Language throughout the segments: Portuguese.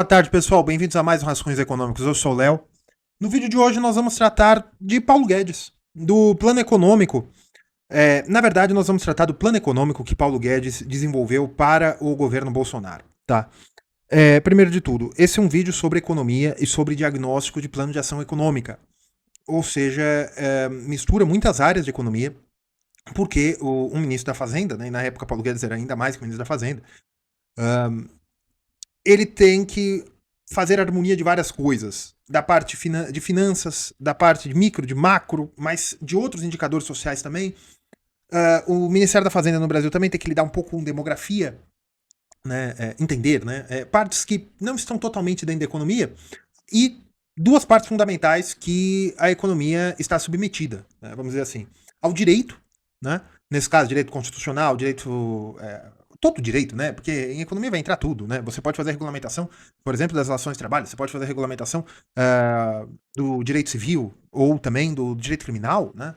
Boa tarde, pessoal. Bem-vindos a mais um Rascunhos Econômicos. Eu sou o Léo. No vídeo de hoje nós vamos tratar de Paulo Guedes, do plano econômico. Na verdade, nós vamos tratar do plano econômico que Paulo Guedes desenvolveu para o governo Bolsonaro. Tá? Primeiro de tudo, esse é um vídeo sobre economia e sobre diagnóstico de plano de ação econômica. Ou seja, mistura muitas áreas de economia, porque um ministro da Fazenda, né, e na época Paulo Guedes era ainda mais que ministro da Fazenda, ele tem que fazer harmonia de várias coisas. Da parte de finanças, da parte de micro, de macro, mas de outros indicadores sociais também. O Ministério da Fazenda no Brasil também tem que lidar um pouco com demografia, né? Entender, né? Partes que não estão totalmente dentro da economia. E duas partes fundamentais que a economia está submetida, né? Vamos dizer assim, ao direito, né? Nesse caso, direito constitucional, direito todo direito, né? Porque em economia vai entrar tudo, né? Você pode fazer regulamentação, por exemplo, das relações de trabalho, você pode fazer regulamentação do direito civil ou também do direito criminal, né?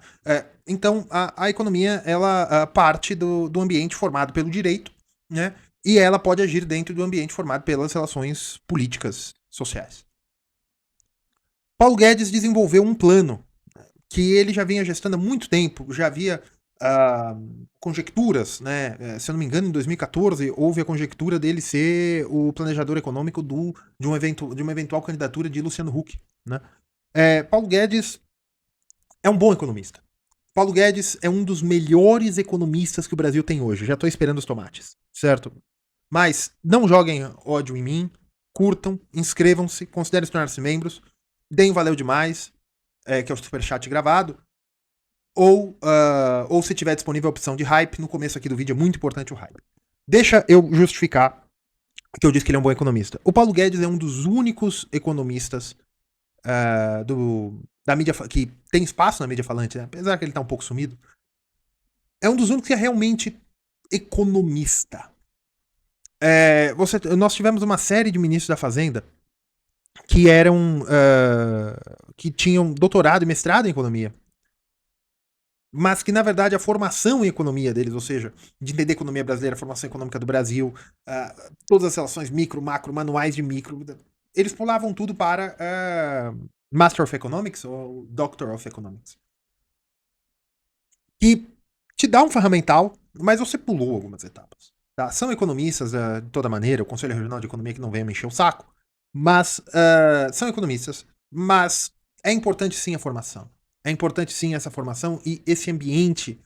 Então, a economia, ela parte do ambiente formado pelo direito, né? E ela pode agir dentro do ambiente formado pelas relações políticas sociais. Paulo Guedes desenvolveu um plano que ele já vinha gestando há muito tempo, já havia conjecturas, né? Se eu não me engano, em 2014 houve a conjectura dele ser o planejador econômico de uma eventual candidatura de Luciano Huck, né? Paulo Guedes é um bom economista. Paulo Guedes é um dos melhores economistas que o Brasil tem hoje. Já estou esperando os tomates, certo? Mas não joguem ódio em mim, curtam, inscrevam-se, considerem se tornar-se membros, deem valeu demais, que é o superchat gravado, ou se tiver disponível a opção de hype, no começo aqui do vídeo é muito importante o hype. Deixa eu justificar que eu disse que ele é um bom economista. O Paulo Guedes é um dos únicos economistas da mídia que tem espaço na mídia falante, né? Apesar que ele tá um pouco sumido. É um dos únicos que é realmente economista. Nós tivemos uma série de ministros da Fazenda que eram que tinham doutorado e mestrado em economia, mas que na verdade a formação em economia deles, ou seja, de entender a economia brasileira, a formação econômica do Brasil, todas as relações micro, macro, manuais de micro, eles pulavam tudo para Master of Economics ou Doctor of Economics, que te dá um ferramental, mas você pulou algumas etapas. Tá? São economistas de toda maneira, o Conselho Regional de Economia que não vem me encher o saco, mas são economistas, mas é importante sim a formação. É importante sim essa formação e esse ambiente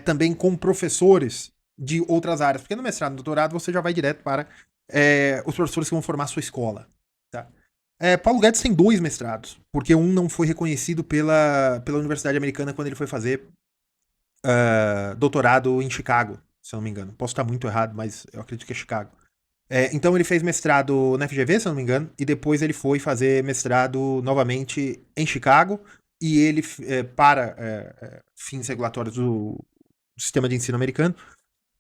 também com professores de outras áreas, porque no mestrado e no doutorado você já vai direto para os professores que vão formar a sua escola. Tá? Paulo Guedes tem 2 mestrados, porque um não foi reconhecido pela Universidade Americana quando ele foi fazer doutorado em Chicago, se eu não me engano. Posso estar muito errado, mas eu acredito que é Chicago. Então ele fez mestrado na FGV, se eu não me engano, e depois ele foi fazer mestrado novamente em Chicago, e ele, para fins regulatórios do sistema de ensino americano,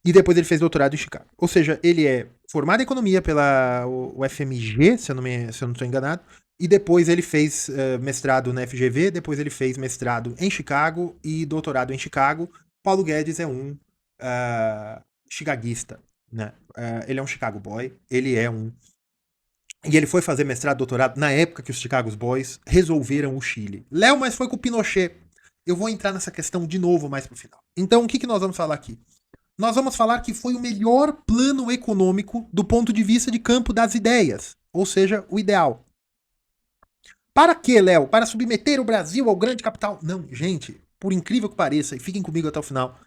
e depois ele fez doutorado em Chicago. Ou seja, ele é formado em economia pela UFMG, se eu não estou enganado, e depois ele fez mestrado na FGV, depois ele fez mestrado em Chicago e doutorado em Chicago. Paulo Guedes é um chicaguista, né? Ele é um Chicago boy, ele é um... E ele foi fazer mestrado, doutorado na época que os Chicago Boys resolveram o Chile. Léo, mas foi com o Pinochet. Eu vou entrar nessa questão de novo mais pro final. Então, o que nós vamos falar aqui? Nós vamos falar que foi o melhor plano econômico do ponto de vista de campo das ideias, ou seja, o ideal. Para quê, Léo? Para submeter o Brasil ao grande capital? Não, gente, por incrível que pareça, e fiquem comigo até o final,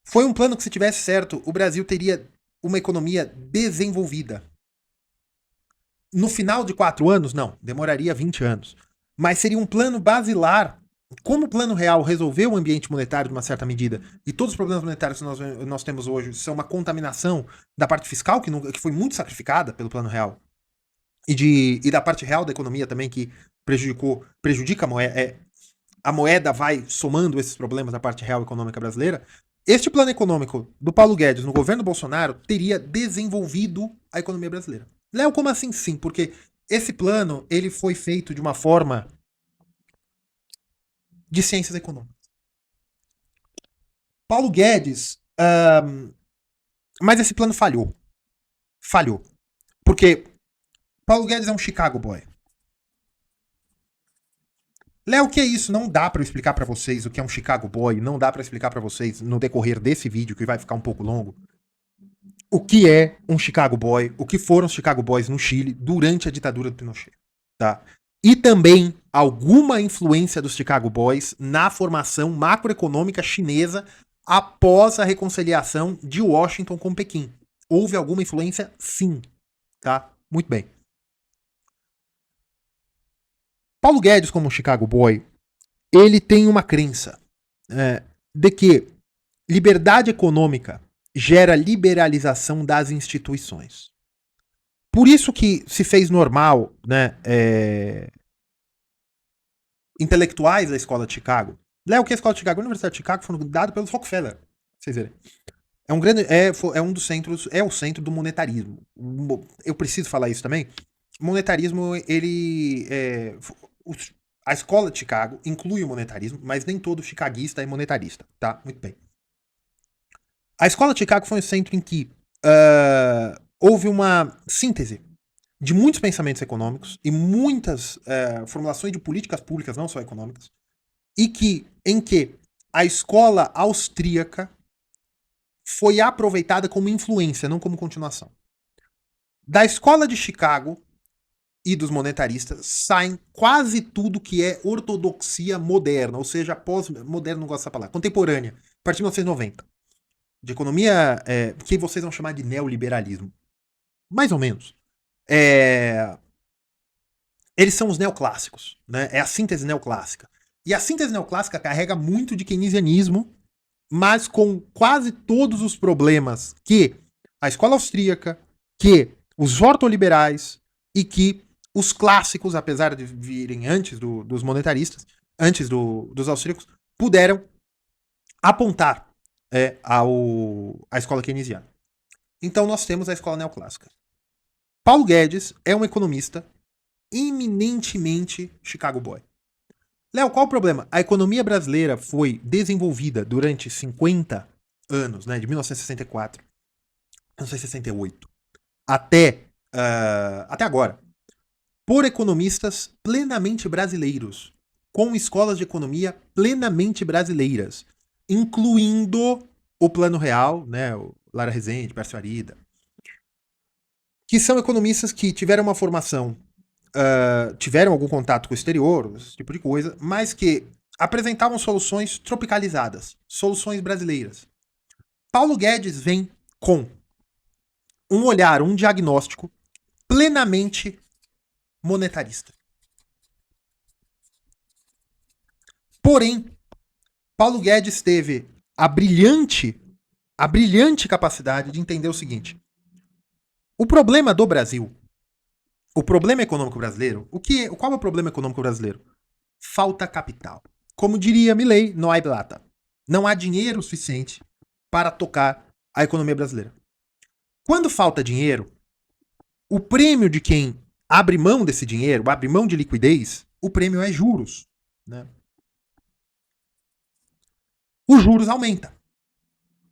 foi um plano que, se tivesse certo, o Brasil teria uma economia desenvolvida. No final de 4 anos, não, demoraria 20 anos. Mas seria um plano basilar. Como o Plano Real resolveu o ambiente monetário de uma certa medida, e todos os problemas monetários que nós temos hoje são uma contaminação da parte fiscal, que foi muito sacrificada pelo Plano Real, e da parte real da economia também, que prejudica a moeda, a moeda vai somando esses problemas da parte real econômica brasileira. Este plano econômico do Paulo Guedes no governo Bolsonaro teria desenvolvido a economia brasileira. Léo, como assim sim? Porque esse plano ele foi feito de uma forma de ciências econômicas. Paulo Guedes. Mas esse plano falhou. Falhou. Porque Paulo Guedes é um Chicago Boy. Léo, o que é isso? Não dá para eu explicar para vocês o que é um Chicago Boy, não dá para explicar para vocês no decorrer desse vídeo, que vai ficar um pouco longo, o que é um Chicago Boy, o que foram os Chicago Boys no Chile durante a ditadura do Pinochet, tá? E também alguma influência dos Chicago Boys na formação macroeconômica chinesa após a reconciliação de Washington com Pequim. Houve alguma influência? Sim, tá? Muito bem. Paulo Guedes, como Chicago Boy, ele tem uma crença de que liberdade econômica gera liberalização das instituições. Por isso que se fez normal, né, intelectuais da escola de Chicago. Léo, o que é a escola de Chicago? A Universidade de Chicago foi fundada pelos Rockefeller. Pra vocês verem. É um grande. É um dos centros. É o centro do monetarismo. Eu preciso falar isso também. O monetarismo, ele. A escola de Chicago inclui o monetarismo, mas nem todo chicaguista é monetarista, tá? Muito bem. A escola de Chicago foi um centro em que houve uma síntese de muitos pensamentos econômicos e muitas formulações de políticas públicas, não só econômicas, e em que a escola austríaca foi aproveitada como influência, não como continuação. Da escola de Chicago e dos monetaristas saem quase tudo que é ortodoxia moderna, ou seja, pós-moderna, não gosto dessa palavra, contemporânea, a partir de 1990. De economia que vocês vão chamar de neoliberalismo. Mais ou menos. Eles são os neoclássicos, né? É a síntese neoclássica. E a síntese neoclássica carrega muito de keynesianismo, mas com quase todos os problemas que a escola austríaca, que os ortoliberais e que os clássicos, apesar de virem antes dos monetaristas, antes dos austríacos, puderam apontar à escola keynesiana. Então nós temos a escola neoclássica. Paulo Guedes é um economista eminentemente Chicago Boy. Léo, qual o problema? A economia brasileira foi desenvolvida durante 50 anos, né, de 1964, 1968, até agora, por economistas plenamente brasileiros, com escolas de economia plenamente brasileiras, incluindo o Plano Real, né, o Lara Rezende, Pércio Arida, que são economistas que tiveram uma formação, tiveram algum contato com o exterior, esse tipo de coisa, mas que apresentavam soluções tropicalizadas, soluções brasileiras. Paulo Guedes vem com um olhar, um diagnóstico plenamente monetarista. Porém, Paulo Guedes teve a brilhante capacidade de entender o seguinte: o problema do Brasil, o problema econômico brasileiro, qual é o problema econômico brasileiro? Falta capital. Como diria Milei, não há plata. Não há dinheiro suficiente para tocar a economia brasileira. Quando falta dinheiro, o prêmio de quem abre mão desse dinheiro, abre mão de liquidez, o prêmio é juros, né? Os juros aumentam.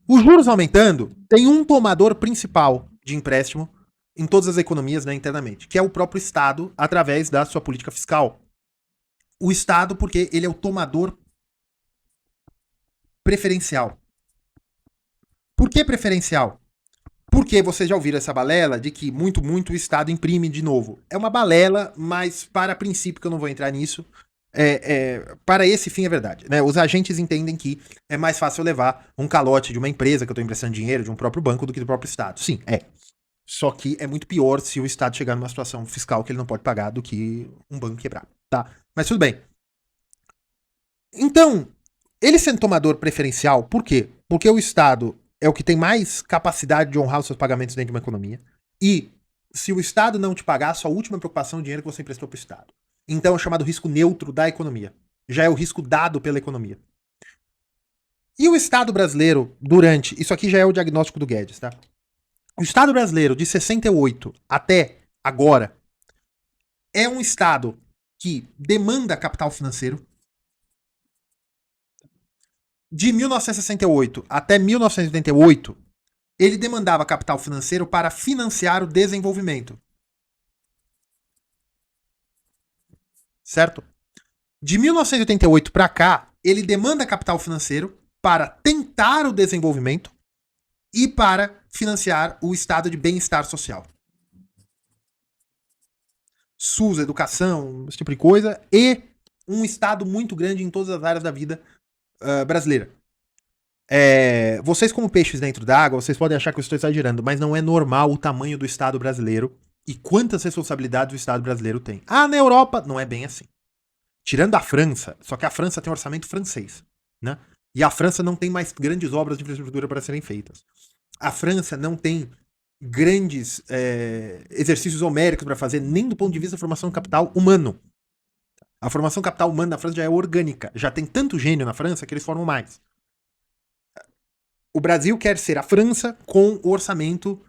Os juros aumentando, tem um tomador principal de empréstimo em todas as economias, né, internamente, que é o próprio Estado, através da sua política fiscal. O Estado, porque ele é o tomador preferencial. Por que preferencial? Porque vocês já ouviram essa balela de que muito o Estado imprime de novo. É uma balela, mas para princípio, que eu não vou entrar nisso, para esse fim é verdade. Né? Os agentes entendem que é mais fácil levar um calote de uma empresa que eu estou emprestando dinheiro, de um próprio banco, do que do próprio Estado. Sim, é. Só que é muito pior se o Estado chegar numa situação fiscal que ele não pode pagar do que um banco quebrar. Tá? Mas tudo bem. Então, ele sendo tomador preferencial, por quê? Porque o Estado é o que tem mais capacidade de honrar os seus pagamentos dentro de uma economia. E se o Estado não te pagar, a sua última preocupação é o dinheiro que você emprestou para o Estado. Então é o chamado risco neutro da economia. Já é o risco dado pela economia. E o Estado brasileiro, durante... Isso aqui já é o diagnóstico do Guedes, tá? O Estado brasileiro, de 68 até agora, é um Estado que demanda capital financeiro. De 1968 até 1988, ele demandava capital financeiro para financiar o desenvolvimento. certo? De 1988 para cá, ele demanda capital financeiro para tentar o desenvolvimento e para financiar o estado de bem-estar social. SUS, educação, esse tipo de coisa, e um estado muito grande em todas as áreas da vida brasileira. Vocês, como peixes dentro d'água, vocês podem achar que eu estou exagerando, mas não é normal o tamanho do Estado brasileiro e quantas responsabilidades o Estado brasileiro tem. Na Europa não é bem assim. Tirando a França, só que a França tem um orçamento francês, né? E a França não tem mais grandes obras de infraestrutura para serem feitas. A França não tem grandes exercícios homéricos para fazer, nem do ponto de vista da formação de capital humano. A formação de capital humano na França já é orgânica. Já tem tanto gênio na França que eles formam mais. O Brasil quer ser a França com o orçamento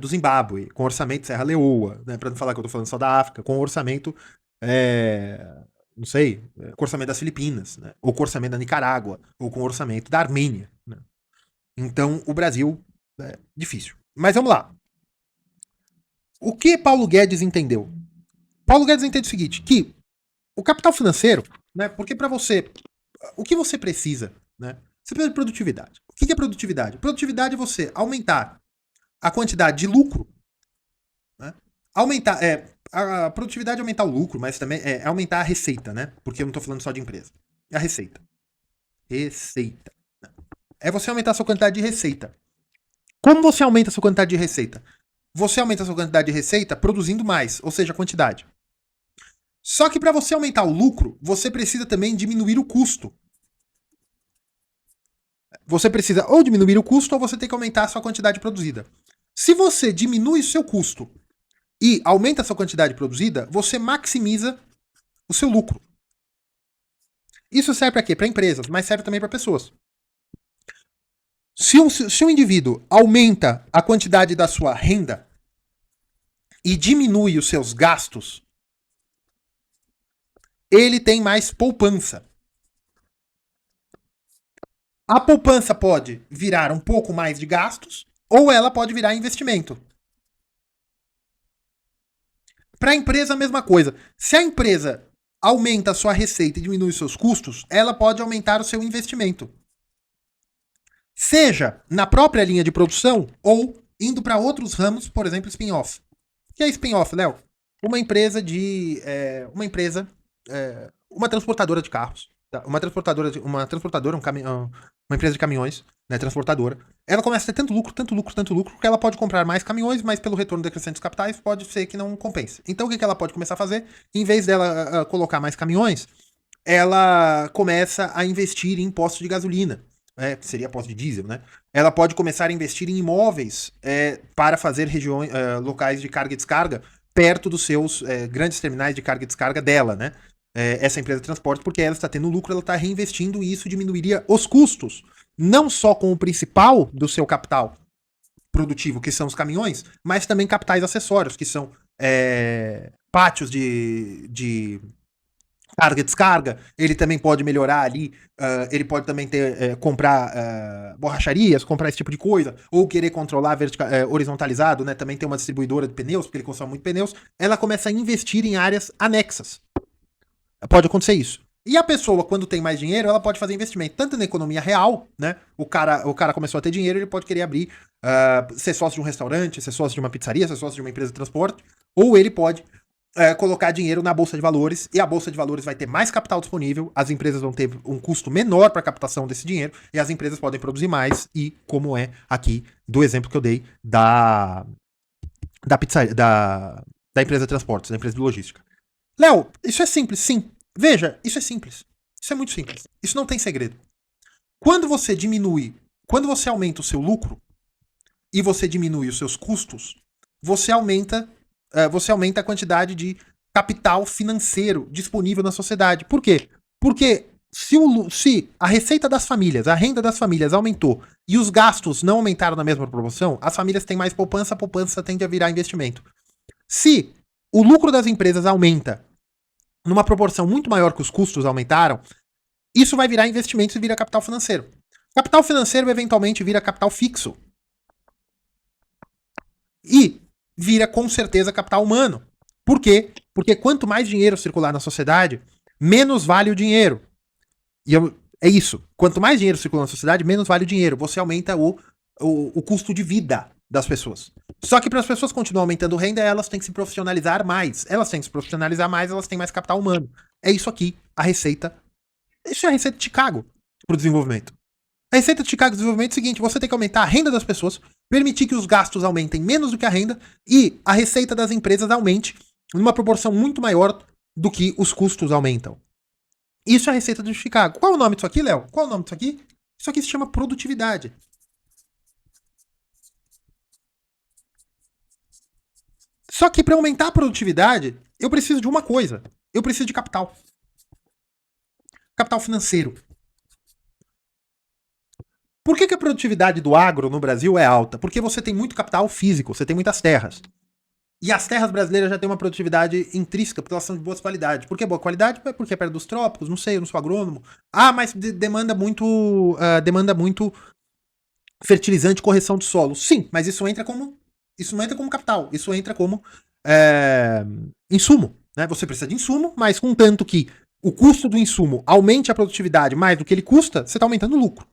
do Zimbábue, com o orçamento Serra Leoa, né, para não falar que eu tô falando só da África, com o orçamento, não sei, com o orçamento das Filipinas, né, ou com o orçamento da Nicarágua, ou com o orçamento da Armênia. Né. Então, o Brasil é difícil. Mas vamos lá. O que Paulo Guedes entendeu? Paulo Guedes entende o seguinte, que o capital financeiro, né, porque para você, o que você precisa, né, você precisa de produtividade. O que é produtividade? Produtividade é você aumentar a quantidade de lucro, né? Aumentar, a produtividade é aumentar o lucro, mas também é aumentar a receita, né? Porque eu não estou falando só de empresa. É a receita. Receita. É você aumentar a sua quantidade de receita. Como você aumenta a sua quantidade de receita? Você aumenta a sua quantidade de receita produzindo mais, ou seja, a quantidade. Só que para você aumentar o lucro, você precisa também diminuir o custo. Você precisa ou diminuir o custo ou você tem que aumentar a sua quantidade produzida. Se você diminui o seu custo e aumenta a sua quantidade produzida, você maximiza o seu lucro. Isso serve para quê? Para empresas, mas serve também para pessoas. Se um indivíduo aumenta a quantidade da sua renda e diminui os seus gastos, ele tem mais poupança. A poupança pode virar um pouco mais de gastos ou ela pode virar investimento. Para a empresa, a mesma coisa. Se a empresa aumenta a sua receita e diminui os seus custos, ela pode aumentar o seu investimento. Seja na própria linha de produção ou indo para outros ramos, por exemplo, spin-off. O que é spin-off, Léo? Uma empresa uma transportadora de carros. Uma empresa de caminhões, né, transportadora. Ela começa a ter tanto lucro, que ela pode comprar mais caminhões, mas pelo retorno decrescente dos capitais pode ser que não compense. Então o que ela pode começar a fazer? Em vez dela colocar mais caminhões, ela começa a investir em postos de gasolina. Seria posto de diesel, né? Ela pode começar a investir em imóveis para fazer locais de carga e descarga perto dos seus grandes terminais de carga e descarga dela, né? Essa empresa de transporte, porque ela está tendo lucro, ela está reinvestindo e isso diminuiria os custos. Não só com o principal do seu capital produtivo, que são os caminhões, mas também capitais acessórios, que são pátios de carga e descarga. Ele também pode melhorar ali, ele pode também comprar borracharias, comprar esse tipo de coisa, ou querer controlar horizontalizado, né? Também tem uma distribuidora de pneus, porque ele consome muito pneus. Ela começa a investir em áreas anexas. Pode acontecer isso. E a pessoa, quando tem mais dinheiro, ela pode fazer investimento tanto na economia real, né? O cara começou a ter dinheiro, ele pode querer abrir, ser sócio de um restaurante, ser sócio de uma pizzaria, ser sócio de uma empresa de transporte, ou ele pode colocar dinheiro na bolsa de valores, e a bolsa de valores vai ter mais capital disponível, as empresas vão ter um custo menor para a captação desse dinheiro, e as empresas podem produzir mais, e como é aqui do exemplo que eu dei da pizzaria, da empresa de transportes, da empresa de logística. Léo, isso é simples, sim. Veja, isso é simples. Isso é muito simples. Isso não tem segredo. Quando você aumenta o seu lucro e você diminui os seus custos, você aumenta a quantidade de capital financeiro disponível na sociedade. Por quê? Porque se a receita das famílias, a renda das famílias aumentou e os gastos não aumentaram na mesma proporção, as famílias têm mais poupança, a poupança tende a virar investimento. Se o lucro das empresas aumenta numa proporção muito maior que os custos aumentaram, isso vai virar investimentos e vira capital financeiro. Capital financeiro eventualmente vira capital fixo. E vira com certeza capital humano. Por quê? Porque quanto mais dinheiro circular na sociedade, menos vale o dinheiro. É isso. Quanto mais dinheiro circula na sociedade, menos vale o dinheiro. Você aumenta o custo de vida das pessoas. Só que para as pessoas continuarem aumentando renda, elas têm que se profissionalizar mais. Elas têm que se profissionalizar mais, elas têm mais capital humano. É isso aqui, a receita. Isso é a receita de Chicago para o desenvolvimento. A receita de Chicago do desenvolvimento é o seguinte: você tem que aumentar a renda das pessoas, permitir que os gastos aumentem menos do que a renda e a receita das empresas aumente numa proporção muito maior do que os custos aumentam. Isso é a receita de Chicago. Qual é o nome disso aqui, Léo? Qual é o nome disso aqui? Isso aqui se chama produtividade. Só que para aumentar a produtividade, eu preciso de uma coisa. Eu preciso de capital. Capital financeiro. Por que a produtividade do agro no Brasil é alta? Porque você tem muito capital físico, você tem muitas terras. E as terras brasileiras já têm uma produtividade intrínseca, porque elas são de boa qualidade. Por que boa qualidade? Porque é perto dos trópicos, não sei, eu não sou agrônomo. Ah, mas demanda muito fertilizante e correção de solo. Sim, mas isso não entra como capital, isso entra como insumo. Né? Você precisa de insumo, mas contanto que o custo do insumo aumente a produtividade mais do que ele custa, você está aumentando o lucro.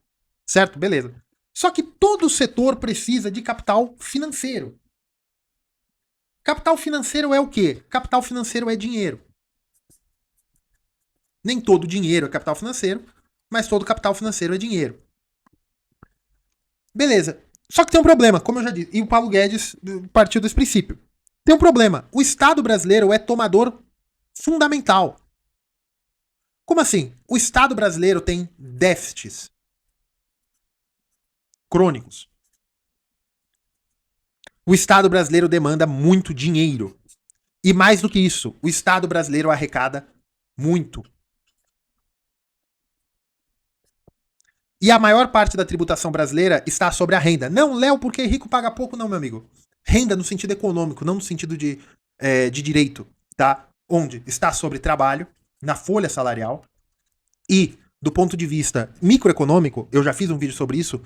Certo? Beleza. Só que todo setor precisa de capital financeiro. Capital financeiro é o quê? Capital financeiro é dinheiro. Nem todo dinheiro é capital financeiro, mas todo capital financeiro é dinheiro. Beleza. Só que tem um problema, como eu já disse, e o Paulo Guedes partiu desse princípio. Tem um problema. O Estado brasileiro é tomador fundamental. Como assim? O Estado brasileiro tem déficits crônicos. O Estado brasileiro demanda muito dinheiro. E mais do que isso, o Estado brasileiro arrecada muito. E a maior parte da tributação brasileira está sobre a renda. Não, Léo, porque rico paga pouco, não, meu amigo. Renda no sentido econômico, não no sentido de direito, tá? Onde está sobre trabalho, na folha salarial, e do ponto de vista microeconômico, eu já fiz um vídeo sobre isso,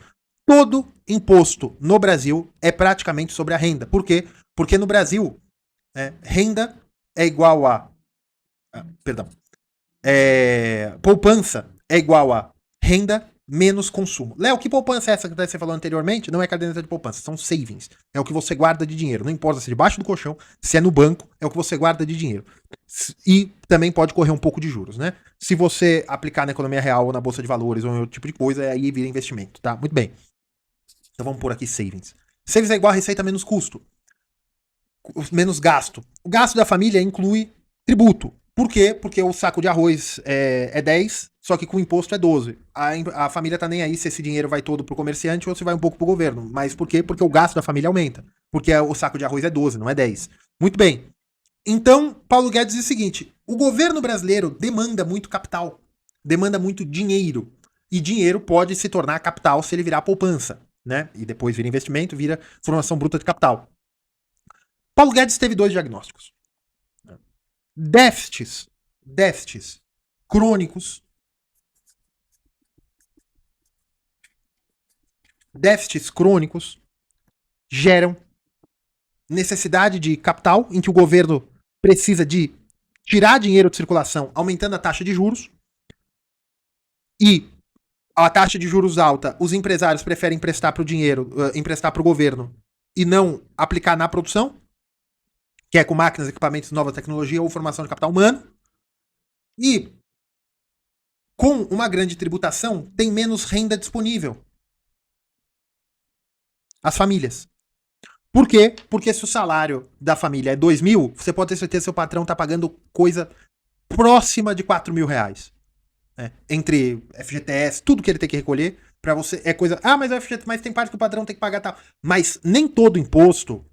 todo imposto no Brasil é praticamente sobre a renda. Por quê? Porque no Brasil, renda é igual a... poupança é igual a renda menos consumo. Léo, que poupança é essa que você falou anteriormente? Não é caderneta de poupança, são savings. É o que você guarda de dinheiro. Não importa se é debaixo do colchão, se é no banco, é o que você guarda de dinheiro. E também pode correr um pouco de juros, né? Se você aplicar na economia real ou na bolsa de valores ou em outro tipo de coisa, aí vira investimento, tá? Muito bem. Então vamos pôr aqui savings. Savings é igual a receita menos custo. Menos gasto. O gasto da família inclui tributo. Por quê? Porque o saco de arroz é 10, só que com o imposto é 12. A família tá nem aí se esse dinheiro vai todo pro comerciante ou se vai um pouco pro governo. Mas por quê? Porque o gasto da família aumenta. Porque o saco de arroz é 12, não é 10. Muito bem. Então, Paulo Guedes diz o seguinte: o governo brasileiro demanda muito capital. Demanda muito dinheiro. E dinheiro pode se tornar capital se ele virar poupança, né? E depois vira investimento, vira formação bruta de capital. Paulo Guedes teve 2 diagnósticos. Déficits crônicos. Déficits crônicos geram necessidade de capital, em que o governo precisa de tirar dinheiro de circulação, aumentando a taxa de juros. E a taxa de juros alta, os empresários preferem emprestar para o dinheiro, emprestar para o governo e não aplicar na produção, que é com máquinas, equipamentos, nova tecnologia ou formação de capital humano. E com uma grande tributação, tem menos renda disponível. As famílias. Por quê? Porque se o salário da família é 2 mil, você pode ter certeza que seu patrão está pagando coisa próxima de 4 mil reais. Entre FGTS, tudo que ele tem que recolher, para você é coisa. Ah, mas o FGTS, mas tem parte que o patrão tem que pagar tal. Mas nem todo imposto,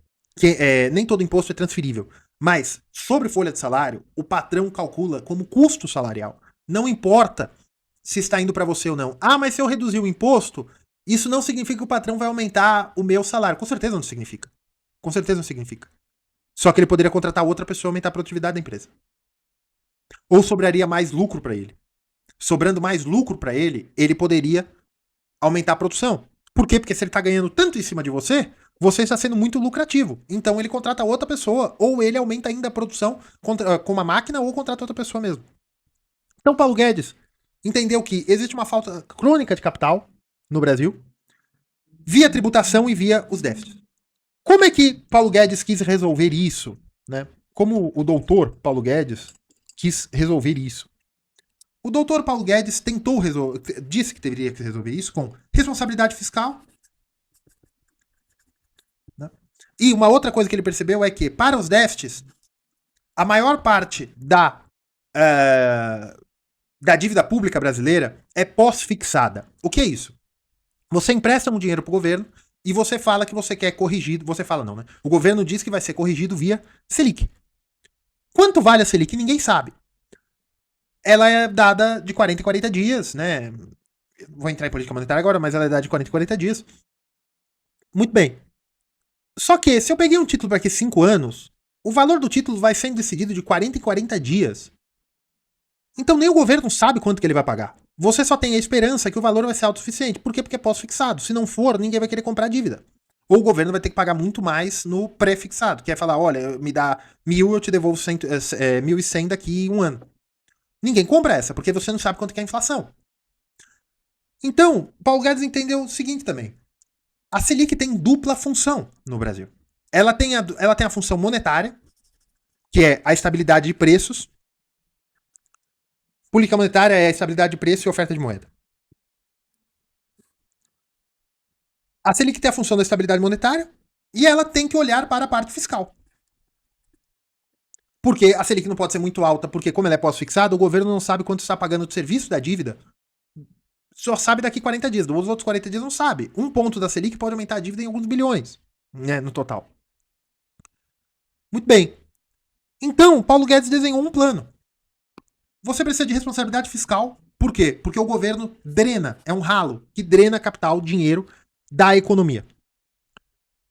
nem todo imposto é transferível. Mas sobre folha de salário, o patrão calcula como custo salarial. Não importa se está indo para você ou não. Ah, mas se eu reduzir o imposto, isso não significa que o patrão vai aumentar o meu salário. Com certeza não significa. Com certeza não significa. Só que ele poderia contratar outra pessoa e aumentar a produtividade da empresa. Ou sobraria mais lucro para ele. Sobrando mais lucro para ele, ele poderia aumentar a produção. Por quê? Porque se ele tá ganhando tanto em cima de você, você está sendo muito lucrativo. Então ele contrata outra pessoa, ou ele aumenta ainda a produção com uma máquina, ou contrata outra pessoa mesmo. Então Paulo Guedes entendeu que existe uma falta crônica de capital no Brasil, via tributação e via os déficits. Como é que Paulo Guedes quis resolver isso? Né? Como o doutor Paulo Guedes quis resolver isso? O doutor Paulo Guedes tentou resolver, disse que deveria resolver isso com responsabilidade fiscal. Né? E uma outra coisa que ele percebeu é que, para os déficits, a maior parte da dívida pública brasileira é pós-fixada. O que é isso? Você empresta um dinheiro para o governo e você fala que você quer corrigido. Você fala não, né? O governo diz que vai ser corrigido via Selic. Quanto vale a Selic? Ninguém sabe. Ela é dada de 40 em 40 dias, né? Vou entrar em política monetária agora, mas ela é dada de 40 em 40 dias. Muito bem. Só que, se eu peguei um título para aqui 5 anos, o valor do título vai sendo decidido de 40 em 40 dias. Então nem o governo sabe quanto que ele vai pagar. Você só tem a esperança que o valor vai ser autossuficiente. Por quê? Porque é pós-fixado. Se não for, ninguém vai querer comprar dívida. Ou o governo vai ter que pagar muito mais no pré-fixado. Que é falar, olha, me dá 1.000, eu te devolvo 1.100 daqui um ano. Ninguém compra essa, porque você não sabe quanto que é a inflação. Então, Paulo Guedes entendeu o seguinte também. A Selic tem dupla função no Brasil. Ela tem a função monetária, que é a estabilidade de preços. Política monetária é a estabilidade de preço e oferta de moeda. A Selic tem a função da estabilidade monetária e ela tem que olhar para a parte fiscal. Porque a Selic não pode ser muito alta, porque como ela é pós-fixada, o governo não sabe quanto está pagando de serviço da dívida. Só sabe daqui 40 dias. Os outros 40 dias não sabe. Um ponto da Selic pode aumentar a dívida em alguns bilhões, né, no total. Muito bem. Então, Paulo Guedes desenhou um plano. Você precisa de responsabilidade fiscal. Por quê? Porque o governo drena, é um ralo que drena capital, dinheiro da economia.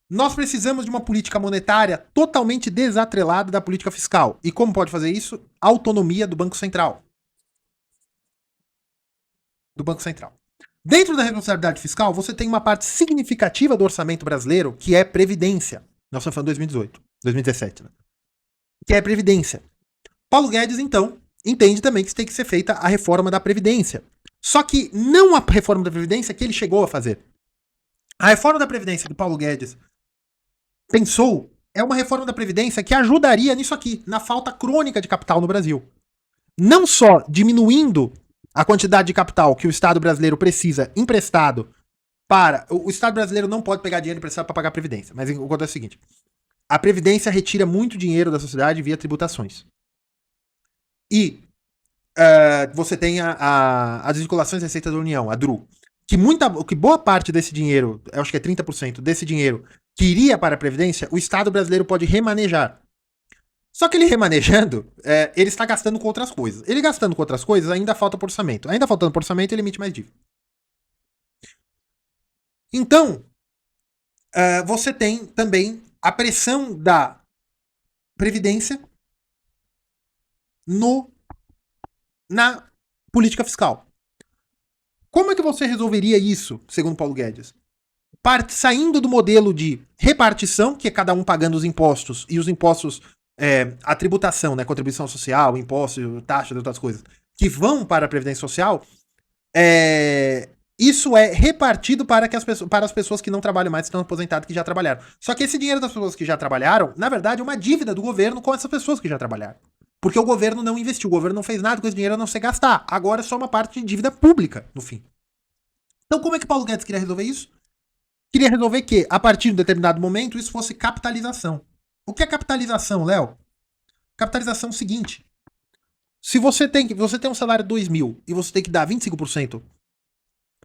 Nós precisamos de uma política monetária totalmente desatrelada da política fiscal. E como pode fazer isso? Autonomia do Banco Central. Dentro da responsabilidade fiscal, você tem uma parte significativa do orçamento brasileiro que é previdência. Nós estamos falando de 2018, 2017, né? Que é previdência. Paulo Guedes, então, entende também que tem que ser feita a reforma da Previdência. Só que não a reforma da Previdência que ele chegou a fazer. A reforma da Previdência que Paulo Guedes pensou é uma reforma da Previdência que ajudaria nisso aqui, na falta crônica de capital no Brasil. Não só diminuindo a quantidade de capital que o Estado brasileiro precisa emprestado para... O Estado brasileiro não pode pegar dinheiro emprestado para pagar a Previdência, mas o conto é o seguinte. A Previdência retira muito dinheiro da sociedade via tributações. E você tem as desvinculações de receita da União, a DRU, que boa parte desse dinheiro, eu acho que é 30% desse dinheiro que iria para a Previdência, o Estado brasileiro pode remanejar. Só que ele remanejando, ele está gastando com outras coisas. Ele gastando com outras coisas, ainda falta por orçamento. Ainda faltando por orçamento, ele emite mais dívida. Então, você tem também a pressão da Previdência na política fiscal. Como é que você resolveria isso, segundo Paulo Guedes? Saindo do modelo de repartição, que é cada um pagando os impostos, e os impostos, a tributação, né, contribuição social, imposto, taxa e outras coisas, que vão para a Previdência Social, isso é repartido para as pessoas que não trabalham mais, que estão aposentadas, que já trabalharam. Só que esse dinheiro das pessoas que já trabalharam, na verdade, é uma dívida do governo com essas pessoas que já trabalharam. Porque o governo não investiu, o governo não fez nada com esse dinheiro a não ser gastar. Agora é só uma parte de dívida pública, no fim. Então como é que Paulo Guedes queria resolver isso? Queria resolver que, a partir de um determinado momento, isso fosse capitalização. O que é capitalização, Léo? Capitalização é o seguinte. Se você tem um salário de 2.000 e você tem que dar 25%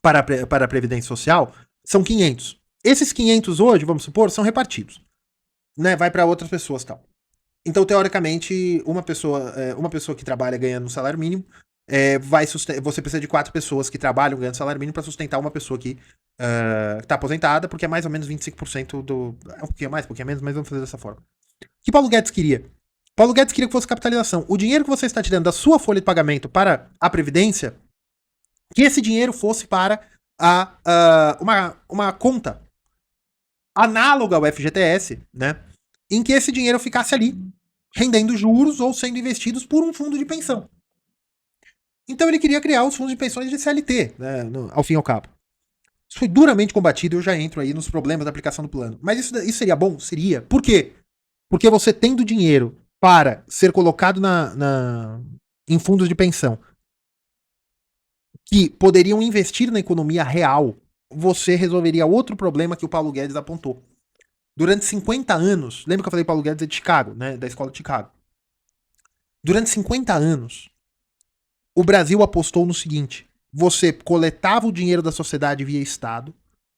para a Previdência Social, são 500. Esses 500 hoje, vamos supor, são repartidos. Né? Vai para outras pessoas e tal. Então, teoricamente, uma pessoa que trabalha ganhando um salário mínimo, você precisa de 4 pessoas que trabalham ganhando salário mínimo para sustentar uma pessoa que está aposentada, porque é mais ou menos 25% do... É um pouquinho mais, um pouquinho menos, mas vamos fazer dessa forma. O que Paulo Guedes queria? Paulo Guedes queria que fosse capitalização. O dinheiro que você está tirando da sua folha de pagamento para a Previdência, que esse dinheiro fosse para uma conta análoga ao FGTS, né? Em que esse dinheiro ficasse ali, rendendo juros ou sendo investidos por um fundo de pensão. Então ele queria criar os fundos de pensões de CLT, né, ao fim e ao cabo. Isso foi duramente combatido, eu já entro aí nos problemas da aplicação do plano. Mas isso seria bom? Seria. Por quê? Porque você tendo dinheiro para ser colocado em fundos de pensão que poderiam investir na economia real, você resolveria outro problema que o Paulo Guedes apontou. Durante 50 anos, lembra que eu falei Paulo Guedes é de Chicago, né, da escola de Chicago? Durante 50 anos, o Brasil apostou no seguinte: você coletava o dinheiro da sociedade via Estado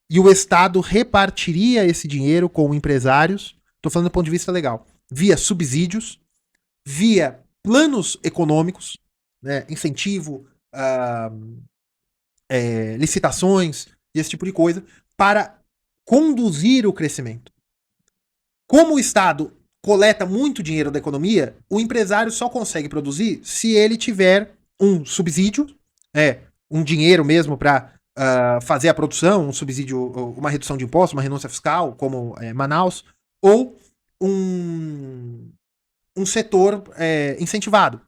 e o Estado repartiria esse dinheiro com empresários, estou falando do ponto de vista legal, via subsídios, via planos econômicos, né, incentivo, licitações e esse tipo de coisa, para conduzir o crescimento. Como o Estado coleta muito dinheiro da economia, o empresário só consegue produzir se ele tiver um subsídio, um dinheiro mesmo para fazer a produção, um subsídio, uma redução de impostos, uma renúncia fiscal, como Manaus, ou um setor incentivado.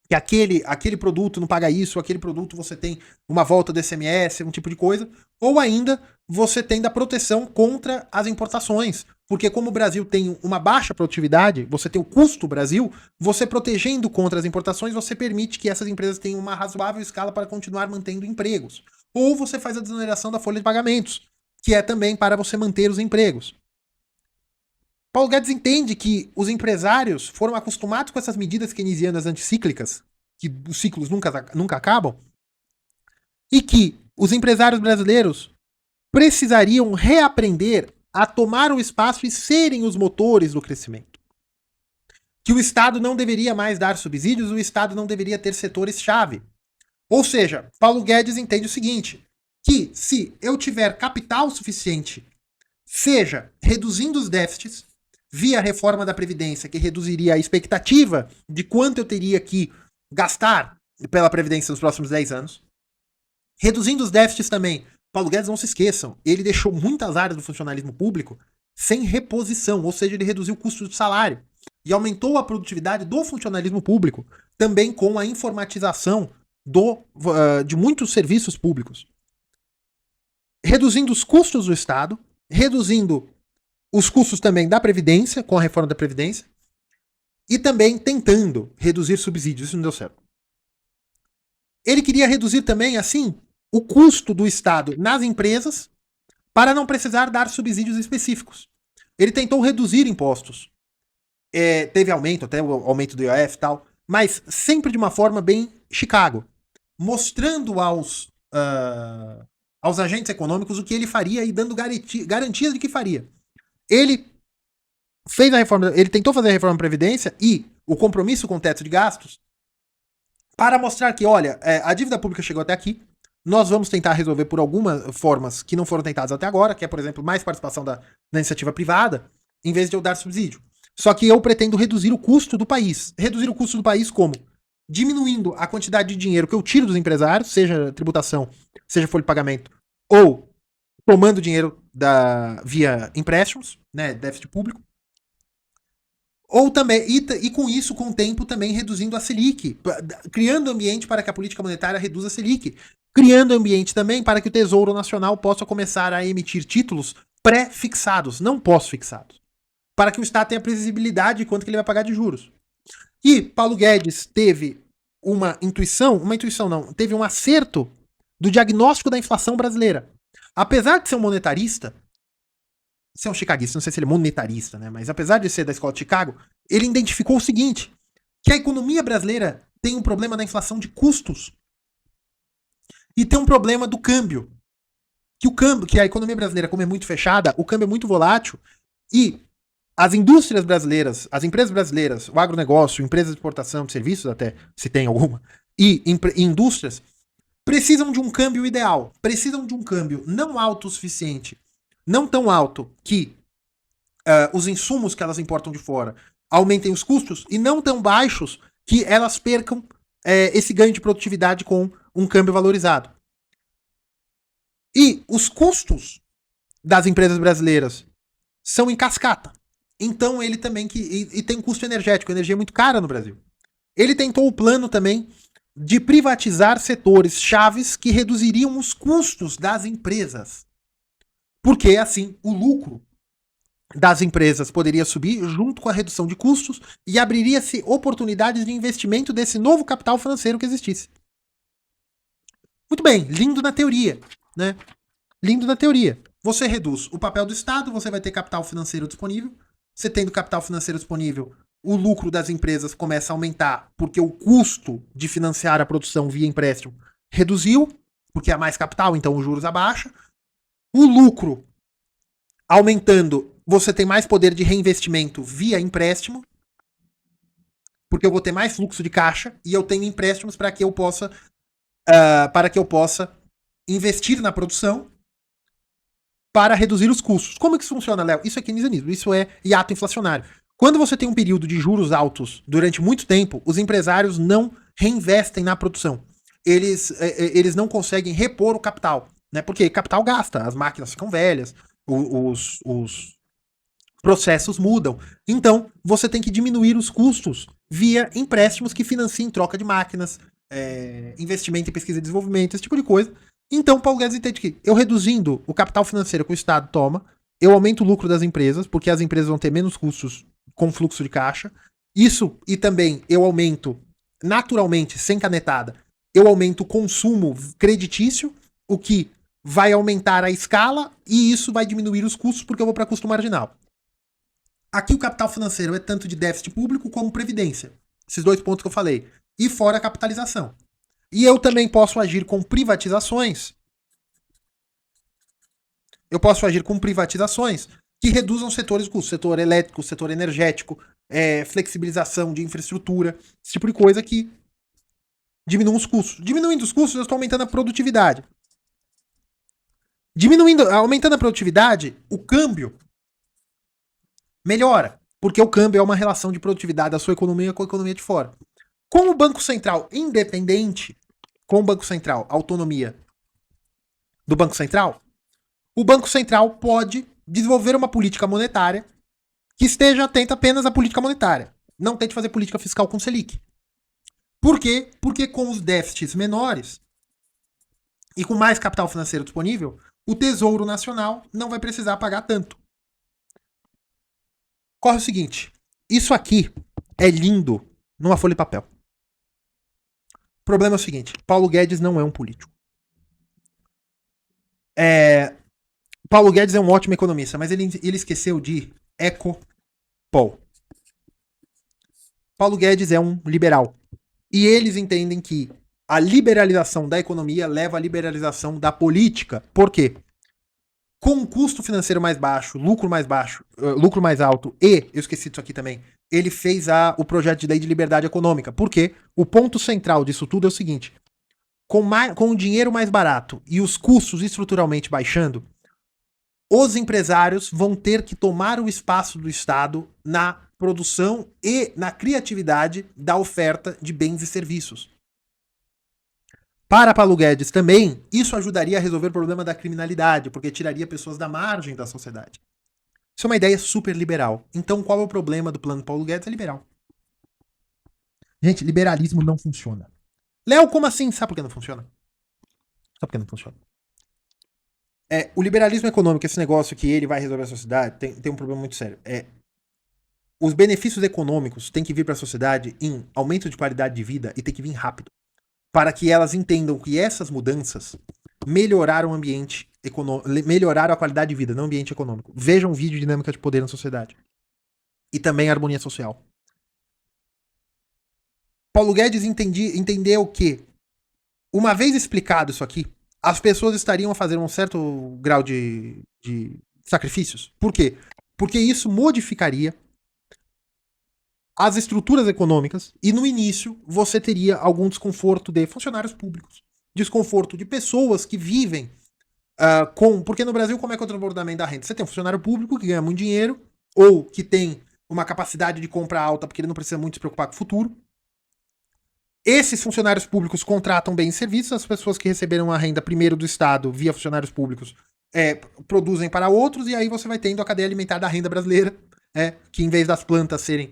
Que aquele produto não paga isso, aquele produto você tem uma volta do SMS, um tipo de coisa, ou ainda você tem da proteção contra as importações. Porque como o Brasil tem uma baixa produtividade, você tem o custo Brasil, você protegendo contra as importações, você permite que essas empresas tenham uma razoável escala para continuar mantendo empregos. Ou você faz a desoneração da folha de pagamentos, que é também para você manter os empregos. Paulo Guedes entende que os empresários foram acostumados com essas medidas keynesianas anticíclicas, que os ciclos nunca acabam, e que os empresários brasileiros precisariam reaprender a tomar o espaço e serem os motores do crescimento. Que o Estado não deveria mais dar subsídios, o Estado não deveria ter setores-chave. Ou seja, Paulo Guedes entende o seguinte, que se eu tiver capital suficiente, seja reduzindo os déficits, via reforma da Previdência, que reduziria a expectativa de quanto eu teria que gastar pela Previdência nos próximos 10 anos. Reduzindo os déficits também. Paulo Guedes, não se esqueçam, ele deixou muitas áreas do funcionalismo público sem reposição, ou seja, ele reduziu o custo do salário e aumentou a produtividade do funcionalismo público, também com a informatização de muitos serviços públicos. Reduzindo os custos do Estado, reduzindo os custos também da Previdência, com a reforma da Previdência, e também tentando reduzir subsídios. Isso não deu certo. Ele queria reduzir também, assim, o custo do Estado nas empresas para não precisar dar subsídios específicos. Ele tentou reduzir impostos. Teve aumento, até o aumento do IOF e tal, mas sempre de uma forma bem Chicago, mostrando aos agentes econômicos o que ele faria e dando garantias de que faria. Ele fez a reforma, ele tentou fazer a reforma da Previdência e o compromisso com o teto de gastos para mostrar que, olha, a dívida pública chegou até aqui, nós vamos tentar resolver por algumas formas que não foram tentadas até agora, que é, por exemplo, mais participação da iniciativa privada, em vez de eu dar subsídio. Só que eu pretendo reduzir o custo do país. Reduzir o custo do país como? Diminuindo a quantidade de dinheiro que eu tiro dos empresários, seja tributação, seja folha de pagamento, ou tomando dinheiro via empréstimos, né, déficit público, ou também, e com isso, com o tempo, também reduzindo a Selic, criando ambiente para que a política monetária reduza a Selic, criando ambiente também para que o Tesouro Nacional possa começar a emitir títulos pré-fixados, não pós-fixados, para que o Estado tenha previsibilidade de quanto que ele vai pagar de juros. E Paulo Guedes teve teve um acerto do diagnóstico da inflação brasileira. Apesar de ser um monetarista, ser um chicaguista, não sei se ele é monetarista, né? Mas apesar de ser da escola de Chicago, ele identificou o seguinte, que a economia brasileira tem um problema da inflação de custos e tem um problema do câmbio. Que a economia brasileira, como é muito fechada, o câmbio é muito volátil e as indústrias brasileiras, as empresas brasileiras, o agronegócio, empresas de exportação de serviços, até se tem alguma, e indústrias, precisam de um câmbio ideal. Precisam de um câmbio não alto o suficiente, não tão alto que os insumos que elas importam de fora aumentem os custos, e não tão baixos que elas percam esse ganho de produtividade com um câmbio valorizado. E os custos das empresas brasileiras são em cascata. Então ele também e tem um custo energético, a energia é muito cara no Brasil. Ele tentou o plano também de privatizar setores chaves que reduziriam os custos das empresas. Porque assim, o lucro das empresas poderia subir junto com a redução de custos e abriria-se oportunidades de investimento desse novo capital financeiro que existisse. Muito bem, lindo na teoria, né? Lindo na teoria. Você reduz o papel do Estado, você vai ter capital financeiro disponível. Você tendo capital financeiro disponível, o lucro das empresas começa a aumentar, porque o custo de financiar a produção via empréstimo reduziu, porque há mais capital, então os juros abaixam. O lucro aumentando, você tem mais poder de reinvestimento via empréstimo, porque eu vou ter mais fluxo de caixa e eu tenho empréstimos para que eu possa investir na produção para reduzir os custos. Como é que isso funciona, Léo? Isso é keynesianismo, isso é hiato inflacionário. Quando você tem um período de juros altos durante muito tempo, os empresários não reinvestem na produção. Eles não conseguem repor o capital, né? Porque capital gasta, as máquinas ficam velhas, os processos mudam. Então, você tem que diminuir os custos via empréstimos que financiem troca de máquinas, investimento em pesquisa e desenvolvimento, esse tipo de coisa. Então, Paulo Guedes entende que eu reduzindo o capital financeiro que o Estado toma, eu aumento o lucro das empresas, porque as empresas vão ter menos custos com fluxo de caixa. Isso, e também eu aumento, naturalmente, sem canetada, eu aumento o consumo creditício, o que vai aumentar a escala, e isso vai diminuir os custos, porque eu vou para custo marginal. Aqui o capital financeiro é tanto de déficit público como previdência. Esses dois pontos que eu falei. E fora a capitalização. E eu também posso agir com privatizações. Eu posso agir com privatizações que reduzam setores de custo. Setor elétrico, setor energético, flexibilização de infraestrutura, esse tipo de coisa que diminuam os custos. Diminuindo os custos, eu estou aumentando a produtividade. Aumentando a produtividade, o câmbio melhora. Porque o câmbio é uma relação de produtividade da sua economia com a economia de fora. Com o Banco Central independente, com o Banco Central, autonomia do Banco Central, o Banco Central pode desenvolver uma política monetária que esteja atenta apenas à política monetária. Não tente fazer política fiscal com Selic. Por quê? Porque com os déficits menores e com mais capital financeiro disponível, o Tesouro Nacional não vai precisar pagar tanto. Corre o seguinte, isso aqui é lindo numa folha de papel. O problema é o seguinte, Paulo Guedes não é um político. Paulo Guedes é um ótimo economista, mas ele esqueceu de Ecopol. Paulo Guedes é um liberal. E eles entendem que a liberalização da economia leva à liberalização da política. Por quê? Com um custo financeiro mais baixo, lucro mais alto e, eu esqueci disso aqui também, ele fez o projeto de lei de liberdade econômica. Por quê? O ponto central disso tudo é o seguinte, com o dinheiro mais barato e os custos estruturalmente baixando, os empresários vão ter que tomar o espaço do Estado na produção e na criatividade da oferta de bens e serviços. Para Paulo Guedes também, isso ajudaria a resolver o problema da criminalidade, porque tiraria pessoas da margem da sociedade. Isso é uma ideia super liberal. Então, qual é o problema do plano Paulo Guedes? É liberal. Gente, liberalismo não funciona. Léo, como assim? Sabe por que não funciona? Sabe por que não funciona? O liberalismo econômico, esse negócio que ele vai resolver a sociedade, tem um problema muito sério. Os benefícios econômicos têm que vir para a sociedade em aumento de qualidade de vida e tem que vir rápido. Para que elas entendam que essas mudanças melhoraram o ambiente econômico, melhoraram a qualidade de vida, não o ambiente econômico. Vejam o vídeo Dinâmica de Poder na Sociedade. E também a harmonia social. Paulo Guedes entendeu que, uma vez explicado isso aqui, as pessoas estariam a fazer um certo grau de sacrifícios. Por quê? Porque isso modificaria as estruturas econômicas e no início você teria algum desconforto de funcionários públicos, desconforto de pessoas que vivem porque no Brasil como é que é o transbordamento da renda? Você tem um funcionário público que ganha muito dinheiro ou que tem uma capacidade de compra alta porque ele não precisa muito se preocupar com o futuro. Esses funcionários públicos contratam bens e serviços, as pessoas que receberam a renda primeiro do Estado via funcionários públicos produzem para outros, e aí você vai tendo a cadeia alimentar da renda brasileira, que em vez das plantas serem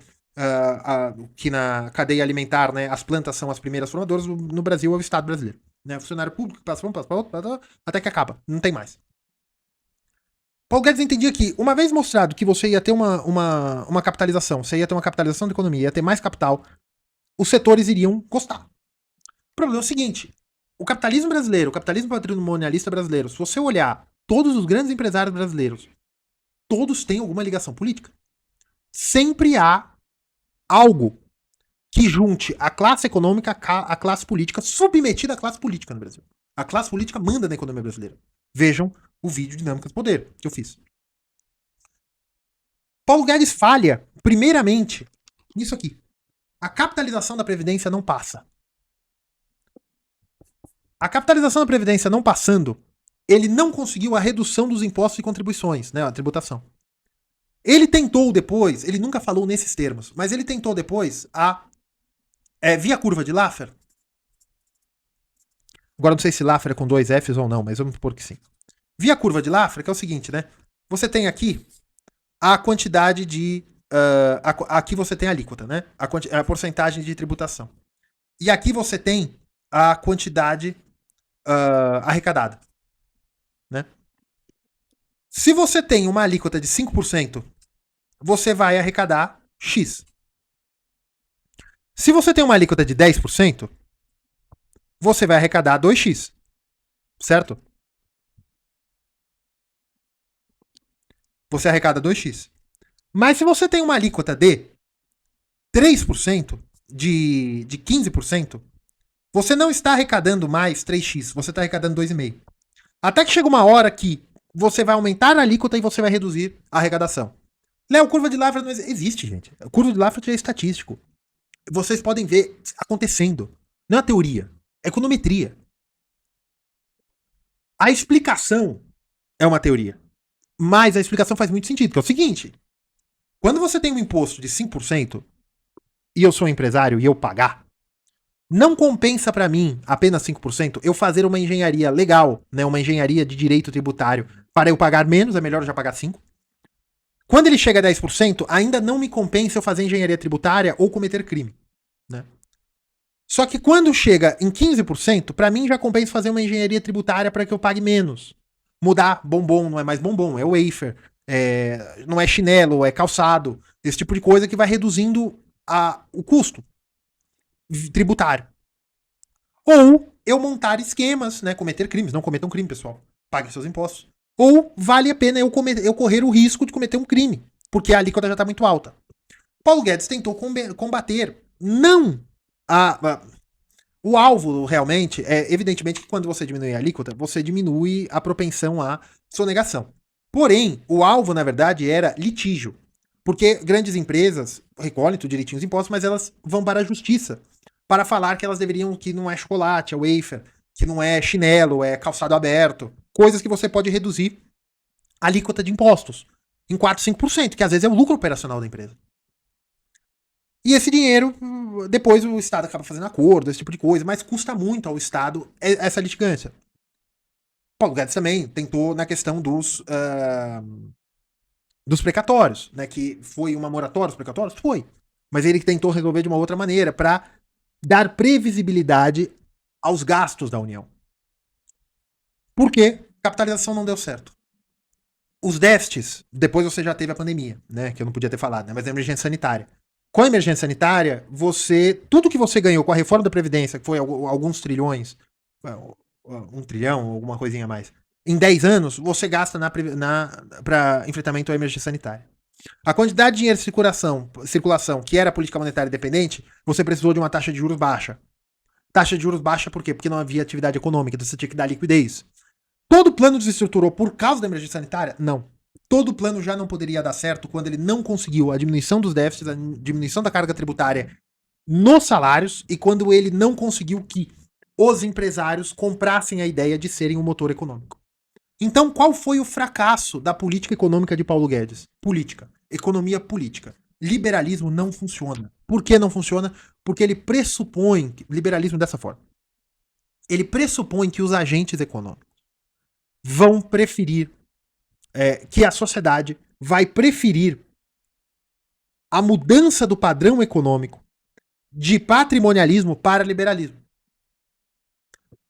que na cadeia alimentar, né, as plantas são as primeiras formadoras, no Brasil é o Estado brasileiro. Né? Funcionário público, passa para outro, até que acaba. Não tem mais. Paulo Guedes entendia que, uma vez mostrado que você ia ter uma capitalização, você ia ter uma capitalização da economia, ia ter mais capital, os setores iriam gostar. O problema é o seguinte: o capitalismo brasileiro, o capitalismo patrimonialista brasileiro, se você olhar todos os grandes empresários brasileiros, todos têm alguma ligação política. Sempre há algo que junte a classe econômica à classe política, submetida à classe política no Brasil. A classe política manda na economia brasileira. Vejam o vídeo Dinâmicas do Poder que eu fiz. Paulo Guedes falha, primeiramente, nisso aqui. A capitalização da Previdência não passa. A capitalização da Previdência não passando, ele não conseguiu a redução dos impostos e contribuições, né, a tributação. Ele tentou depois, ele nunca falou nesses termos, mas ele tentou depois via curva de Laffer. Agora não sei se Laffer é com 2 Fs ou não, mas vamos supor que sim. Via curva de Laffer, que é o seguinte, né? Você tem aqui a quantidade de... aqui você tem a alíquota, né? A porcentagem de tributação. E aqui você tem a quantidade arrecadada. Né? Se você tem uma alíquota de 5%, você vai arrecadar X. Se você tem uma alíquota de 10%, você vai arrecadar 2x. Certo? Você arrecada 2x. Mas se você tem uma alíquota de 3%, de 15%, você não está arrecadando mais 3x, você está arrecadando 2,5. Até que chega uma hora que você vai aumentar a alíquota e você vai reduzir a arrecadação. Léo, curva de Laffer não existe, gente. A curva de Laffer é estatístico. Vocês podem ver acontecendo. Não é teoria, é econometria. A explicação é uma teoria. Mas a explicação faz muito sentido, que é o seguinte: quando você tem um imposto de 5% e eu sou um empresário e eu pagar, não compensa para mim apenas 5% eu fazer uma engenharia legal, né, uma engenharia de direito tributário para eu pagar menos, é melhor eu já pagar 5%. Quando ele chega a 10%, ainda não me compensa eu fazer engenharia tributária ou cometer crime. Né? Só que quando chega em 15%, para mim já compensa fazer uma engenharia tributária para que eu pague menos. Mudar bombom, não é mais bombom, é wafer, não é chinelo, é calçado, esse tipo de coisa que vai reduzindo o custo tributário. Ou eu montar esquemas, né, cometer crimes, não cometam crime, pessoal, paguem seus impostos. Ou vale a pena eu correr o risco de cometer um crime, porque a alíquota já está muito alta. Paulo Guedes tentou combater, não o alvo realmente evidentemente, que quando você diminui a alíquota, você diminui a propensão à sonegação. Porém, o alvo, na verdade, era litígio. Porque grandes empresas recolhem tudo direitinho os impostos, mas elas vão para a justiça para falar que elas deveriam, que não é chocolate, é wafer, que não é chinelo, é calçado aberto. Coisas que você pode reduzir a alíquota de impostos em 4, 5%, que às vezes é o lucro operacional da empresa. E esse dinheiro, depois o Estado acaba fazendo acordo, esse tipo de coisa, mas custa muito ao Estado essa litigância. Paulo Guedes também tentou na questão dos precatórios, né? Que foi uma moratória dos precatórios? Foi. Mas ele tentou resolver de uma outra maneira para dar previsibilidade aos gastos da União. Por quê? Capitalização não deu certo. Os déficits, depois você já teve a pandemia, né? Que eu não podia ter falado, né? Mas a emergência sanitária. Com a emergência sanitária, tudo que você ganhou com a reforma da Previdência, que foi alguns trilhões, 1 trilhão, alguma coisinha a mais, em 10 anos, você gasta para enfrentamento à emergência sanitária. A quantidade de dinheiro em circulação, que era a política monetária independente, você precisou de uma taxa de juros baixa. Taxa de juros baixa por quê? Porque não havia atividade econômica, então você tinha que dar liquidez. Todo o plano desestruturou por causa da emergência sanitária? Não. Todo o plano já não poderia dar certo quando ele não conseguiu a diminuição dos déficits, a diminuição da carga tributária nos salários e quando ele não conseguiu que os empresários comprassem a ideia de serem um motor econômico. Então, qual foi o fracasso da política econômica de Paulo Guedes? Política. Economia política. Liberalismo não funciona. Por que não funciona? Porque ele pressupõe, liberalismo dessa forma, ele pressupõe que os agentes econômicos vão preferir, que a sociedade vai preferir a mudança do padrão econômico de patrimonialismo para liberalismo.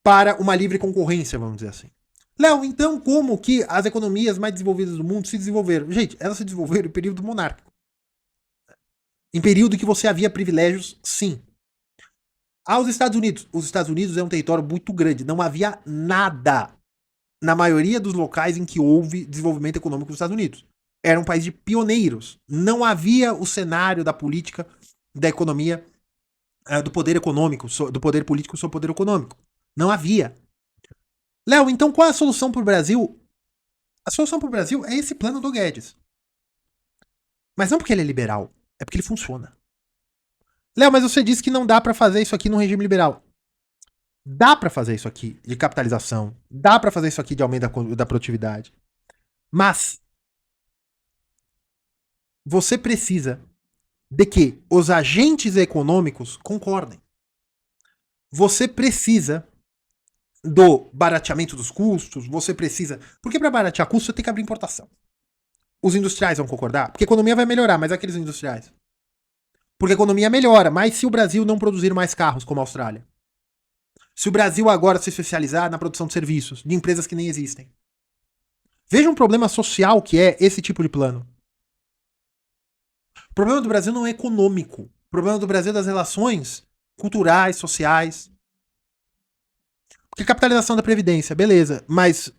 Para uma livre concorrência, vamos dizer assim. Léo, então como que as economias mais desenvolvidas do mundo se desenvolveram? Gente, elas se desenvolveram em período monárquico. Em período que você havia privilégios, sim. Aos Estados Unidos. Os Estados Unidos é um território muito grande. Não havia nada na maioria dos locais em que houve desenvolvimento econômico nos Estados Unidos. Era um país de pioneiros. Não havia o cenário da política, da economia, do poder econômico, do poder político sobre o poder econômico. Não havia. Léo, então qual é a solução para o Brasil? A solução para o Brasil é esse plano do Guedes. Mas não porque ele é liberal, é porque ele funciona. Léo, mas você disse que não dá para fazer isso aqui no regime liberal. Dá para fazer isso aqui de capitalização, dá para fazer isso aqui de aumento da produtividade. Mas você precisa de que os agentes econômicos concordem. Você precisa do barateamento dos custos, você precisa... Porque para baratear custos você tem que abrir importação. Os industriais vão concordar? Porque a economia vai melhorar, mas aqueles industriais. Porque a economia melhora, mas se o Brasil não produzir mais carros como a Austrália? Se o Brasil agora se especializar na produção de serviços, de empresas que nem existem? Veja um problema social que é esse tipo de plano. O problema do Brasil não é econômico. O problema do Brasil é das relações culturais, sociais. Porque capitalização da Previdência, beleza. Mas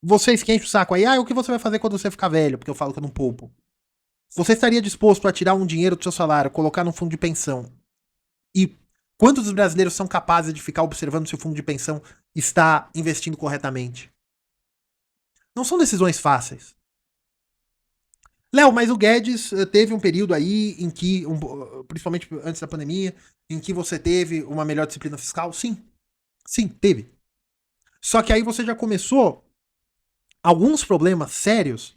vocês que enchem o saco aí, o que você vai fazer quando você ficar velho? Porque eu falo que eu não poupo. Você estaria disposto a tirar um dinheiro do seu salário, colocar num fundo de pensão? E quantos dos brasileiros são capazes de ficar observando se o fundo de pensão está investindo corretamente? Não são decisões fáceis. Léo, mas o Guedes teve um período aí em que, principalmente antes da pandemia, em que você teve uma melhor disciplina fiscal? Sim. Sim, teve. Só que aí você já começou alguns problemas sérios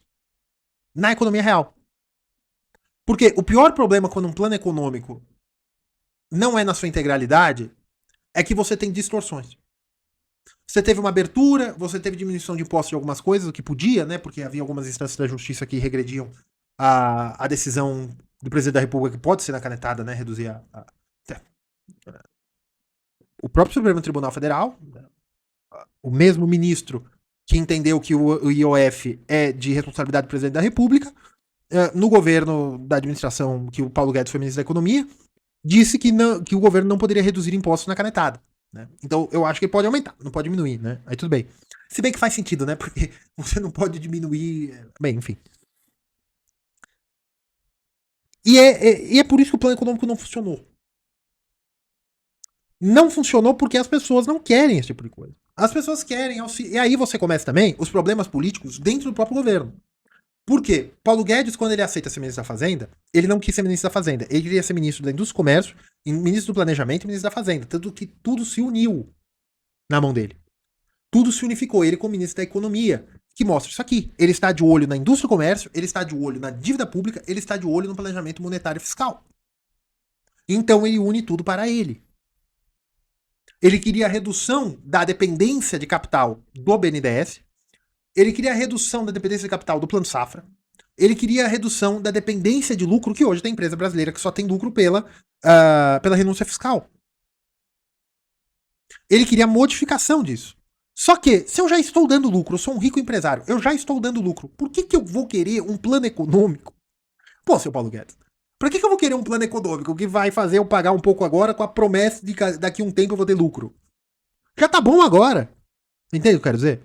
na economia real. Porque o pior problema quando um plano econômico não é na sua integralidade é que você tem distorções. Você teve uma abertura, você teve diminuição de impostos de algumas coisas, o que podia, né? Porque havia algumas instâncias da justiça que regrediam a decisão do presidente da República, que pode ser na canetada, né? Reduzir o próprio Supremo Tribunal Federal, o mesmo ministro que entendeu que o IOF é de responsabilidade do presidente da República, no governo da administração que o Paulo Guedes foi ministro da Economia, disse que o governo não poderia reduzir impostos na canetada. Né? Então eu acho que ele pode aumentar, não pode diminuir, né? Aí tudo bem. Se bem que faz sentido, né? Porque você não pode diminuir. Bem, enfim. E é por isso que o plano econômico não funcionou. Não funcionou porque as pessoas não querem esse tipo de coisa. As pessoas querem auxílio. E aí você começa também os problemas políticos dentro do próprio governo. Por quê? Paulo Guedes, quando ele aceita ser ministro da Fazenda, ele não quis ser ministro da Fazenda. Ele queria ser ministro da Indústria e Comércio, ministro do Planejamento e ministro da Fazenda. Tanto que tudo se uniu na mão dele. Tudo se unificou. Ele como ministro da Economia, que mostra isso aqui. Ele está de olho na Indústria e Comércio, ele está de olho na dívida pública, ele está de olho no planejamento monetário e fiscal. Então ele une tudo para ele. Ele queria a redução da dependência de capital do BNDES. Ele queria a redução da dependência de capital do Plano Safra. Ele queria a redução da dependência de lucro, que hoje tem empresa brasileira que só tem lucro pela renúncia fiscal. Ele queria a modificação disso. Só que, se eu já estou dando lucro, eu sou um rico empresário, eu já estou dando lucro, por que eu vou querer um plano econômico? Pô, seu Paulo Guedes, por que eu vou querer um plano econômico que vai fazer eu pagar um pouco agora com a promessa de que daqui a um tempo eu vou ter lucro? Já tá bom agora. Entende o que eu quero dizer?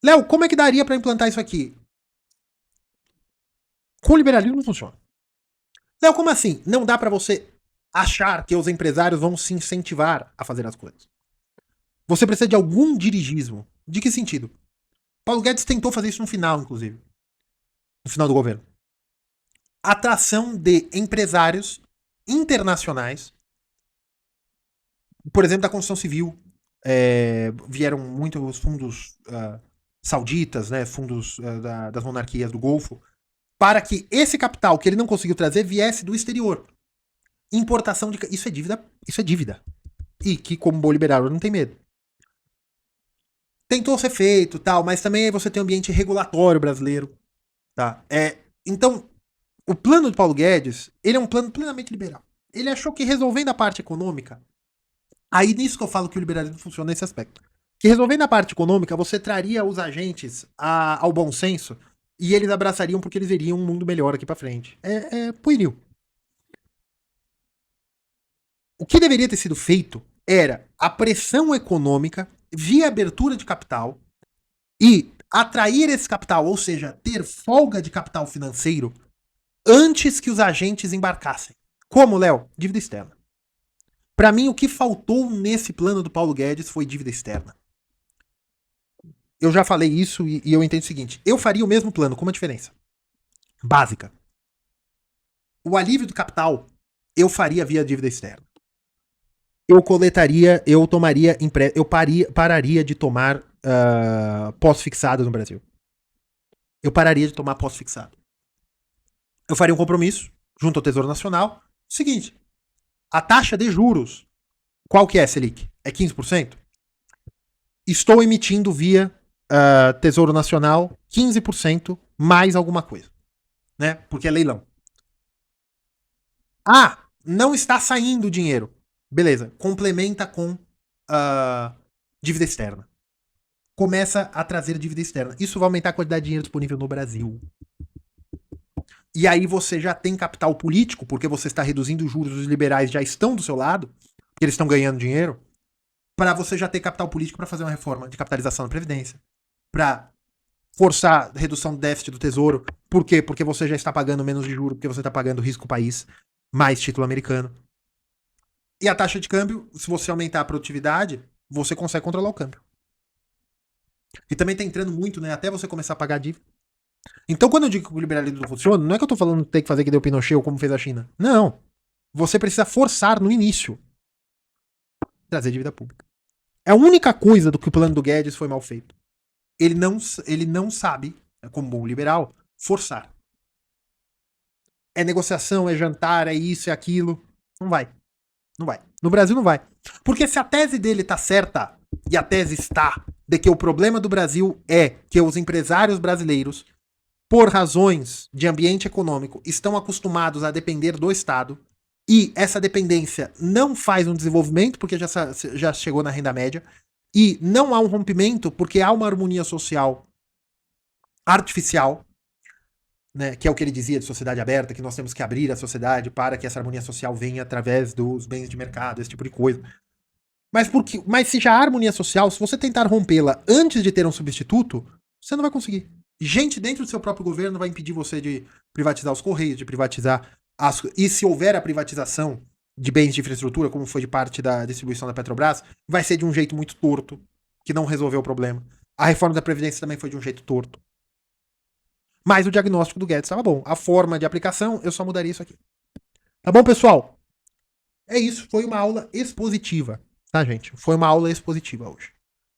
Léo, como é que daria para implantar isso aqui? Com o liberalismo não funciona. Léo, como assim? Não dá para você achar que os empresários vão se incentivar a fazer as coisas. Você precisa de algum dirigismo. De que sentido? Paulo Guedes tentou fazer isso no final, inclusive. No final do governo. Atração de empresários internacionais. Por exemplo, da construção civil. Vieram muitos fundos sauditas, né, fundos das monarquias do Golfo, para que esse capital que ele não conseguiu trazer viesse do exterior. Importação de... Isso é dívida. Isso é dívida. E que, como bom liberal, não tem medo. tentou ser feito, tal, mas também aí você tem o ambiente regulatório brasileiro, tá? Então, o plano do Paulo Guedes, ele é um plano plenamente liberal. Ele achou que resolvendo a parte econômica, aí nisso que eu falo que o liberalismo funciona nesse aspecto. Que resolvendo a parte econômica, você traria os agentes ao bom senso e eles abraçariam porque eles veriam um mundo melhor aqui pra frente. Pueril. O que deveria ter sido feito era a pressão econômica via abertura de capital e atrair esse capital, ou seja, ter folga de capital financeiro antes que os agentes embarcassem. Como, Léo? Dívida externa. Para mim, o que faltou nesse plano do Paulo Guedes foi dívida externa. Eu já falei isso e eu entendo o seguinte: eu faria o mesmo plano, com uma diferença básica. O alívio do capital eu faria via dívida externa. Eu coletaria, eu tomaria, eu pararia de tomar pós-fixados no Brasil. Eu pararia de tomar pós-fixado. Eu faria um compromisso junto ao Tesouro Nacional. Seguinte, a taxa de juros, qual que é, Selic? É 15%? Estou emitindo via Tesouro Nacional 15% mais alguma coisa, né? Porque é leilão. Ah, não está saindo o dinheiro. Beleza, complementa com dívida externa. Começa a trazer dívida externa. Isso vai aumentar a quantidade de dinheiro disponível no Brasil. E aí você já tem capital político, porque você está reduzindo os juros, os liberais já estão do seu lado, porque eles estão ganhando dinheiro, para você já ter capital político para fazer uma reforma de capitalização da Previdência, para forçar a redução do déficit do Tesouro. Por quê? Porque você já está pagando menos de juros, porque você está pagando risco país, mais título americano. E a taxa de câmbio, se você aumentar a produtividade, você consegue controlar o câmbio. E também tá entrando muito, né? Até você começar a pagar a dívida. Então, quando eu digo que o liberalismo não funciona, não é que eu tô falando que tem que fazer que deu Pinochet ou como fez a China. Não. Você precisa forçar no início trazer dívida pública. É a única coisa do que o plano do Guedes foi mal feito. Ele não sabe, como bom liberal, forçar. É negociação, é jantar, é isso, é aquilo. Não vai. Não vai. No Brasil não vai. Porque se a tese dele tá certa, e a tese está, de que o problema do Brasil é que os empresários brasileiros, por razões de ambiente econômico, estão acostumados a depender do Estado, e essa dependência não faz um desenvolvimento, porque já chegou na renda média, e não há um rompimento, porque há uma harmonia social artificial, né, que é o que ele dizia de sociedade aberta, que nós temos que abrir a sociedade para que essa harmonia social venha através dos bens de mercado, esse tipo de coisa. Mas se já há harmonia social, se você tentar rompê-la antes de ter um substituto, você não vai conseguir. Gente dentro do seu próprio governo vai impedir você de privatizar os Correios, de privatizar as... E se houver a privatização de bens de infraestrutura, como foi de parte da distribuição da Petrobras, vai ser de um jeito muito torto, que não resolveu o problema. A reforma da Previdência também foi de um jeito torto. Mas o diagnóstico do Guedes estava bom. A forma de aplicação, eu só mudaria isso aqui. Tá bom, pessoal? É isso. Foi uma aula expositiva. Tá, gente? Foi uma aula expositiva hoje.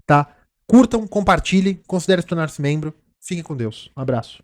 Tá? Curtam, compartilhem, considerem se tornar-se membro. Fiquem com Deus. Um abraço.